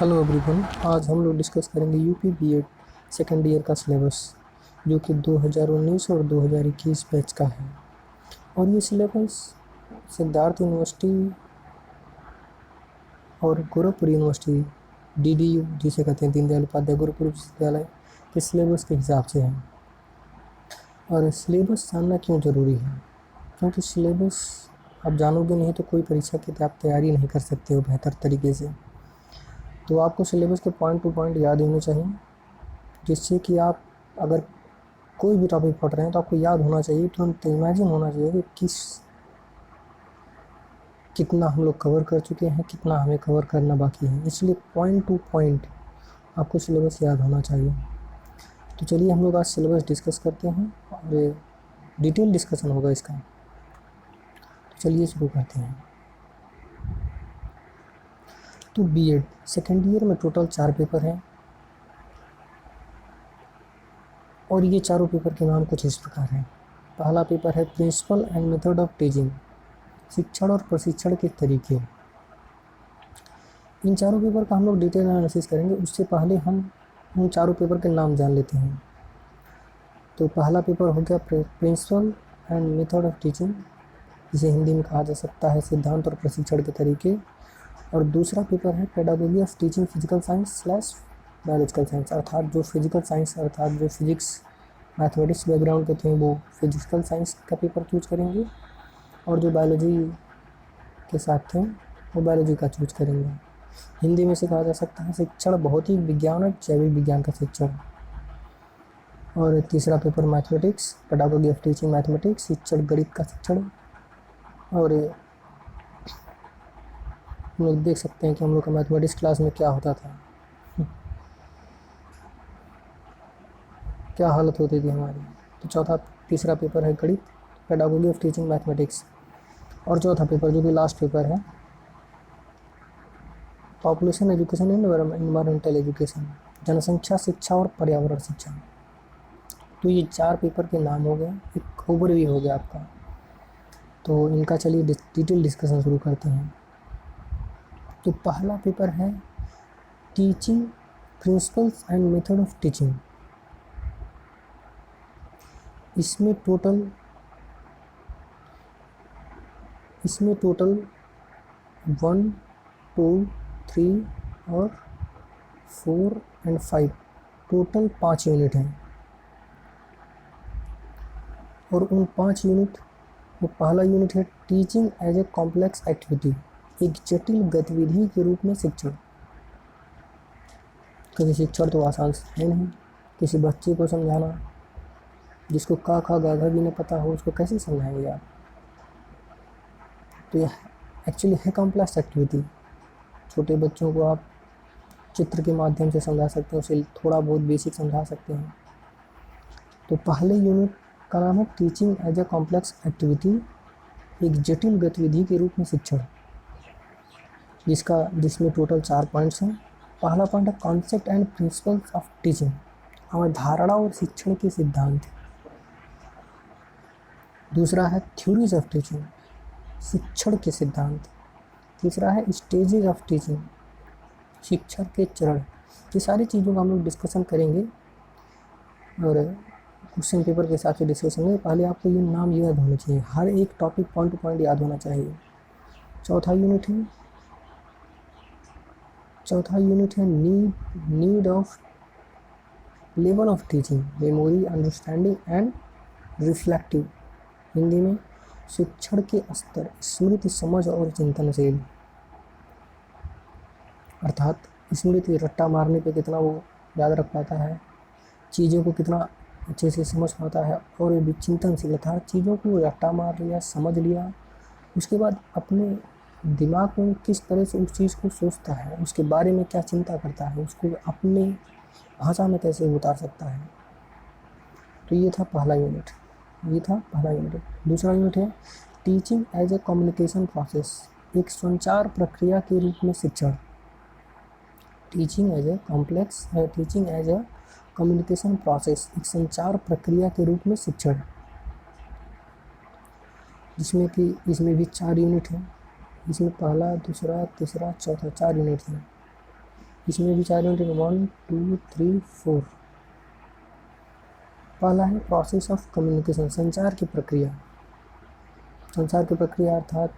Hello everyone. आज हम लोग डिस्कस करेंगे यूपी बीएड सेकेंड ईयर का सिलेबस जो कि 2019 और 2021 बैच का है। और ये सिलेबस सिद्धार्थ यूनिवर्सिटी और गोरखपुर यूनिवर्सिटी डीडीयू जिसे कहते हैं दीनदयाल उपाध्याय गोरखपुर विश्वविद्यालय के सिलेबस के हिसाब से है। और सिलेबस जानना क्यों ज़रूरी है? क्योंकि सिलेबस आप जानोगे नहीं तो कोई परीक्षा की आप तैयारी नहीं कर सकते हो बेहतर तरीके से। तो आपको सिलेबस के पॉइंट टू पॉइंट याद होने चाहिए, जिससे कि आप अगर कोई भी टॉपिक पढ़ रहे हैं तो आपको याद होना चाहिए, तुरंत इमेजिन होना चाहिए कि कितना हम लोग कवर कर चुके हैं, कितना हमें कवर करना बाकी है। इसलिए पॉइंट टू पॉइंट आपको सिलेबस याद होना चाहिए। तो चलिए हम लोग आज सिलेबस डिस्कस करते हैं और डिटेल डिस्कशन होगा इसका। तो चलिए शुरू करते हैं। तो बीएड सेकेंड ईयर में टोटल 4 पेपर हैं और ये चारों पेपर के नाम कुछ इस प्रकार हैं। पहला पेपर है principle and method of teaching, शिक्षण और प्रशिक्षण के तरीके। इन चारों पेपर का हम लोग डिटेल एनालिसिस करेंगे। उससे पहले हम उन चारों पेपर के नाम जान लेते हैं। तो पहला पेपर हो गया principle and method of teaching, जिसे हिंदी में कहा जा सकता है सिद्धांत और प्रशिक्षण के तरीके। और दूसरा पेपर है pedagogy of teaching physical science / biological science, अर्थात जो फिजिकल साइंस अर्थात जो फिजिक्स मैथमेटिक्स बैकग्राउंड के थे वो फिजिकल साइंस का पेपर चूज करेंगे, और जो बायोलॉजी के साथ थे वो बायोलॉजी का चूज करेंगे। हिंदी में से कहा जा सकता है शिक्षण भौतिक विज्ञान और जैविक विज्ञान का शिक्षण। और तीसरा paper mathematics, pedagogy of teaching mathematics, शिक्षण गणित का शिक्षण। और हम लोग देख सकते हैं कि हम लोग का मैथमेटिक्स क्लास में क्या होता था, क्या हालत होती थी हमारी। तो तीसरा पेपर है गणित, पेडागोजी ऑफ टीचिंग मैथमेटिक्स। और चौथा पेपर जो कि लास्ट पेपर है population education and environmental education, जनसंख्या शिक्षा और पर्यावरण शिक्षा। तो ये 4 पेपर के नाम हो गए, एक ओवरव्यू हो गया आपका। तो इनका चलिए डिटेल डिस्कशन शुरू करते हैं। तो पहला पेपर है teaching principles and method of teaching. इसमें टोटल 1, 2, 3 और 4 और 5 टोटल 5 यूनिट हैं। और उन 5 यूनिट में पहला यूनिट है teaching as a complex activity, एक जटिल गतिविधि के रूप में शिक्षण। क्योंकि शिक्षण तो आसान है नहीं। किसी बच्चे को समझाना जिसको का खा गा घा भी नहीं पता हो, उसको कैसे समझाएंगे आप? तो यह एक्चुअली है कॉम्प्लेक्स एक्टिविटी। छोटे बच्चों को आप चित्र के माध्यम से समझा सकते हैं, उसे थोड़ा बहुत बेसिक समझा सकते हैं। तो पहले यूनिट का नाम है teaching as a complex activity, एक जटिल गतिविधि के रूप में शिक्षण, जिसमें टोटल 4 पॉइंट्स हैं। पहला पॉइंट है concept and principles of teaching, अवधारणा और शिक्षण के सिद्धांत। दूसरा है थ्योरीज ऑफ टीचिंग, शिक्षण के सिद्धांत। तीसरा है स्टेजेस ऑफ टीचिंग, शिक्षण के चरण। ये सारी चीज़ों का हम लोग डिस्कशन करेंगे और क्वेश्चन पेपर के हिसाब से डिस्कशन में। पहले आपको ये नाम याद होने चाहिए, हर एक टॉपिक पॉइंट टू पॉइंट याद होना चाहिए। चौथा यूनिट है need of level of teaching, memory, understanding and reflective. Hindi में शिक्षण के स्तर, स्मृति, समझ और चिंतनशील। अर्थात स्मृति, रट्टा मारने पे कितना वो याद रख पाता है, चीज़ों को कितना अच्छे से समझ पाता है, और ये चिंतनशील था, चीज़ों को रट्टा मार लिया, समझ लिया, उसके बाद अपने दिमाग में किस तरह से उस चीज़ को सोचता है, उसके बारे में क्या चिंता करता है, उसको अपने भाषा में कैसे उतार सकता है। तो ये था पहला यूनिट। दूसरा यूनिट है teaching as a communication process, एक संचार प्रक्रिया के रूप में शिक्षण। Teaching as a communication process, एक संचार प्रक्रिया के रूप में शिक्षण, जिसमें कि इसमें भी 4 यूनिट हैं। इसमें पहला, दूसरा, तीसरा, चौथा 4 यूनिट हैं। इसमें भी 4 यूनिट है, 1 2 3 4। पहला है प्रोसेस ऑफ कम्युनिकेशन, संचार की प्रक्रिया। संचार की प्रक्रिया अर्थात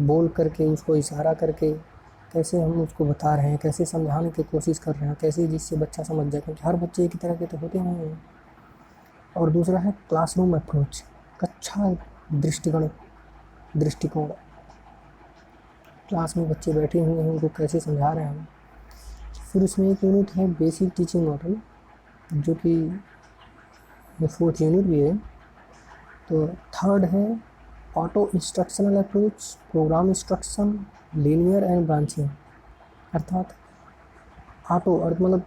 बोल करके, उसको इशारा करके कैसे हम उसको बता रहे हैं, कैसे समझाने की कोशिश कर रहे हैं, कैसे जिससे बच्चा समझ जाए, क्योंकि हर बच्चे एक ही तरह के तो होते नहीं हैं। और दूसरा है क्लासरूम अप्रोच, कक्षा दृष्टिकोण। क्लास में बच्चे बैठे हुए हैं, उनको कैसे समझा रहे हैं हम। फिर उसमें एक यूनिट है बेसिक टीचिंग मॉडल, जो कि 4th यूनिट भी है। तो थर्ड है auto instructional approach, programme instruction, linear and branching. अर्थात ऑटो अर्थ मतलब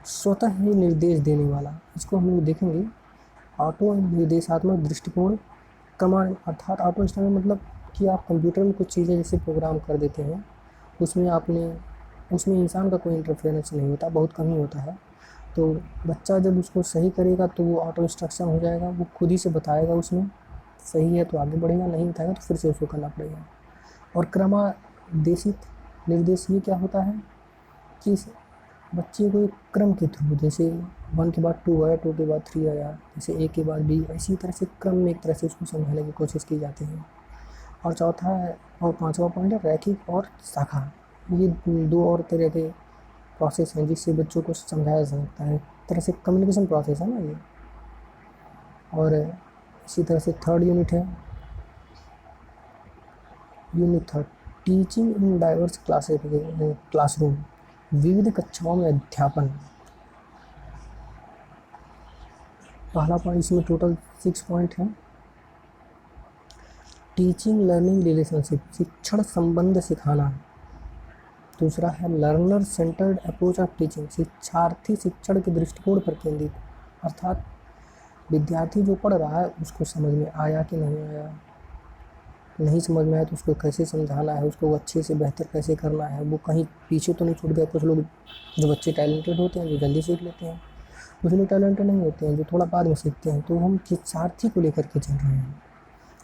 स्वतः ही निर्देश देने वाला, इसको हम लोग देखेंगे। ऑटो निर्देशात्मक दृष्टिकोण, कमांड अर्थात ऑटो इंस्ट्रक्शन मतलब कि आप कंप्यूटर में कुछ चीज़ें जैसे प्रोग्राम कर देते हैं, उसमें इंसान का कोई इंटरफेरेंस नहीं होता, बहुत कम ही होता है। तो बच्चा जब उसको सही करेगा तो वो ऑटो इंस्ट्रक्शन हो जाएगा, वो खुद ही से बताएगा, उसमें सही है तो आगे बढ़ेगा, नहीं बताएगा तो फिर से उसको करना पड़ेगा। और क्रमादेशित निर्देश ये क्या होता है कि बच्चे को एक क्रम के थ्रू, जैसे 1 के बाद 2 आया, 2 के बाद 3 आया, जैसे A के बाद B, इसी तरह से क्रम में एक तरह से उसको समझाने की कोशिश की जाती है। और चौथा और 5वां पॉइंट है रैखिक और शाखा। ये 2 और तरह के प्रोसेस हैं जिससे बच्चों को समझाया जा सकता है, एक तरह से कम्युनिकेशन प्रोसेस है ना ये। और इसी तरह से थर्ड यूनिट है, unit third, teaching in diverse classroom, विविध कक्षाओं में अध्यापन। पहला पॉइंट, इसमें टोटल 6 पॉइंट हैं। टीचिंग लर्निंग रिलेशनशिप, शिक्षण संबंध सिखाना। दूसरा है learner centred approach of teaching, शिक्षार्थी शिक्षण के दृष्टिकोण पर केंद्रित। अर्थात विद्यार्थी जो पढ़ रहा है उसको समझ में आया कि नहीं आया, नहीं समझ में आया तो उसको कैसे समझाना है, उसको अच्छे से बेहतर कैसे करना है, वो कहीं पीछे तो नहीं छूट गया। कुछ लोग जो बच्चे टैलेंटेड होते हैं, जो जल्दी सीख लेते हैं, कुछ लोग टैलेंटेड नहीं होते हैं, जो थोड़ा बाद में सीखते हैं। तो हम शिक्षार्थी को लेकर के चल रहे हैं।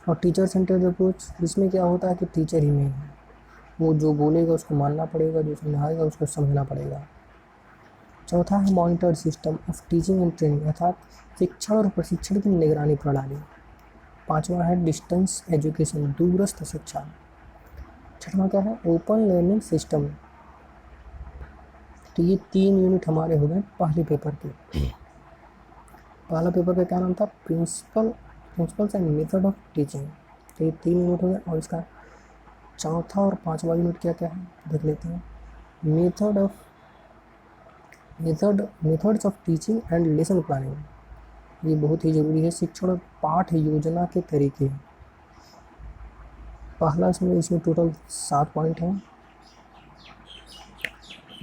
और टीचर सेंटर्ड अप्रोच, इसमें क्या होता है कि टीचर ही मेन है, वो जो बोलेगा उसको मानना पड़ेगा, जो समझाएगा उसको समझना पड़ेगा। चौथा है monitor system of teaching and training, अर्थात शिक्षण और प्रशिक्षण की निगरानी प्रणाली। पांचवा है डिस्टेंस एजुकेशन, दूरस्थ शिक्षा। छठवां क्या है ओपन लर्निंग सिस्टम। तो ये 3 यूनिट हमारे हो गए पहले पेपर के। पहला पेपर का क्या नाम था, principles and method of teaching. तो ये 3 यूनिट हो गए। और इसका चौथा और 5वां यूनिट क्या क्या है देख लेते हैं। Methods of teaching and lesson planning, ये बहुत ही ज़रूरी है। शिक्षण और पाठ योजना के तरीके। पहला इसमें टोटल 7 पॉइंट हैं।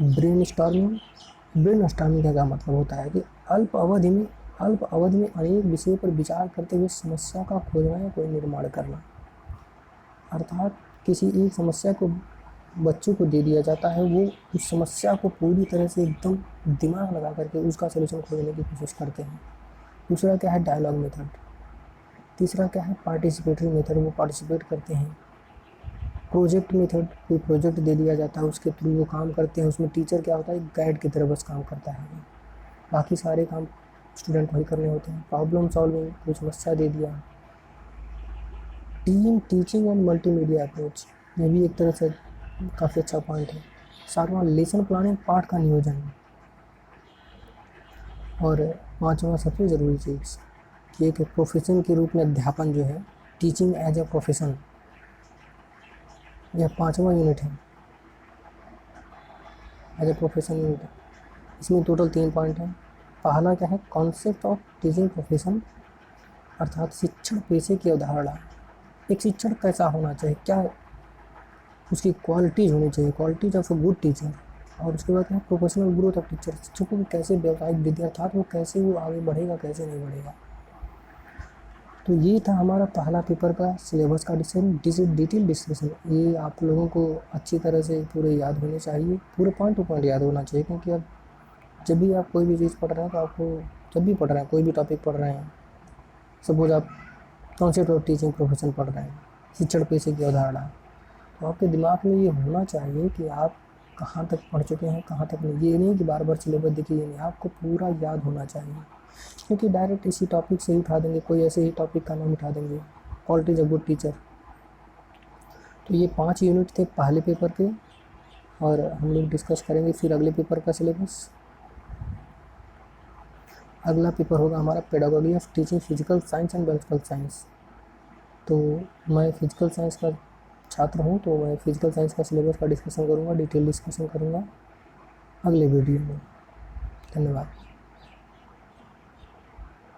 ब्रेन स्टॉर्मिंग का क्या मतलब होता है कि अल्प अवधि में अनेक विषयों पर विचार करते हुए समस्या का खोजना या कोई निर्माण करना। अर्थात किसी एक समस्या को बच्चों को दे दिया जाता है, वो उस समस्या को पूरी तरह से एकदम दिमाग लगा करके उसका सलूशन खोजने की कोशिश करते हैं। दूसरा क्या है डायलॉग मेथड। तीसरा क्या है पार्टिसिपेटरी मेथड, वो पार्टिसिपेट करते हैं। प्रोजेक्ट मेथड, कोई प्रोजेक्ट दे दिया जाता है उसके थ्रू वो काम करते हैं, उसमें टीचर क्या होता है गाइड की तरह बस काम करता है, बाकी सारे काम स्टूडेंट वही करने होते हैं। प्रॉब्लम सॉल्विंग, कोई समस्या दे दिया। Team teaching and multimedia approach, ये भी एक तरह से काफ़ी अच्छा पॉइंट है। 7वां लेसन प्लानिंग, पाठ का नियोजन। और 5वां सबसे ज़रूरी चीज़ कि एक प्रोफेशन के रूप में अध्यापन जो है, टीचिंग एज ए प्रोफेशन, यह 5वां यूनिट है एज ए प्रोफेशन यूनिट। इसमें टोटल 3 पॉइंट हैं। पहला क्या है कॉन्सेप्ट ऑफ टीचिंग प्रोफेशन, अर्थात शिक्षण पेशे की अवधारणा। एक शिक्षण कैसा होना चाहिए, क्या उसकी क्वालिटीज़ होनी चाहिए, qualities of a good teacher. और उसके बाद क्या है प्रोफेशनल ग्रोथ ऑफ टीचर, शिक्षकों को कैसे व्यावसायिक विद्या, अर्थात वो कैसे वो आगे बढ़ेगा, कैसे नहीं बढ़ेगा। तो ये था हमारा पहला पेपर का सिलेबस का डिटेल डिस्कशन। ये आप लोगों को अच्छी तरह से पूरे याद होने चाहिए, पूरे पॉइंट टू पॉइंट याद होना चाहिए, क्योंकि अब जब भी आप कोई भी चीज़ पढ़ रहे हैं तो आपको, जब भी पढ़ रहे हैं कोई भी टॉपिक पढ़ रहे हैं, सपोज आप कॉन्सेप्ट ऑफ टीचिंग प्रोफेशन पढ़ रहे हैं, शिक्षण पेशे की अवधारणा, तो आपके दिमाग में ये होना चाहिए कि आप कहाँ तक पढ़ चुके हैं, कहाँ तक नहीं। ये नहीं कि बार बार सिलेबस देखिए, ये नहीं, आपको पूरा याद होना चाहिए, क्योंकि डायरेक्ट इसी टॉपिक से ही उठा देंगे, कोई ऐसे ही टॉपिक का नाम उठा देंगे, quality is a good teacher. तो ये 5 यूनिट थे पहले पेपर के, और हम लोग डिस्कस करेंगे फिर अगले पेपर का सिलेबस। अगला पेपर होगा हमारा pedagogy of teaching physical science and biological science. तो मैं फिजिकल साइंस का छात्र हूँ, तो मैं फिजिकल साइंस का सिलेबस का डिस्कशन करूँगा, डिटेल डिस्कशन करूँगा अगले वीडियो में। धन्यवाद।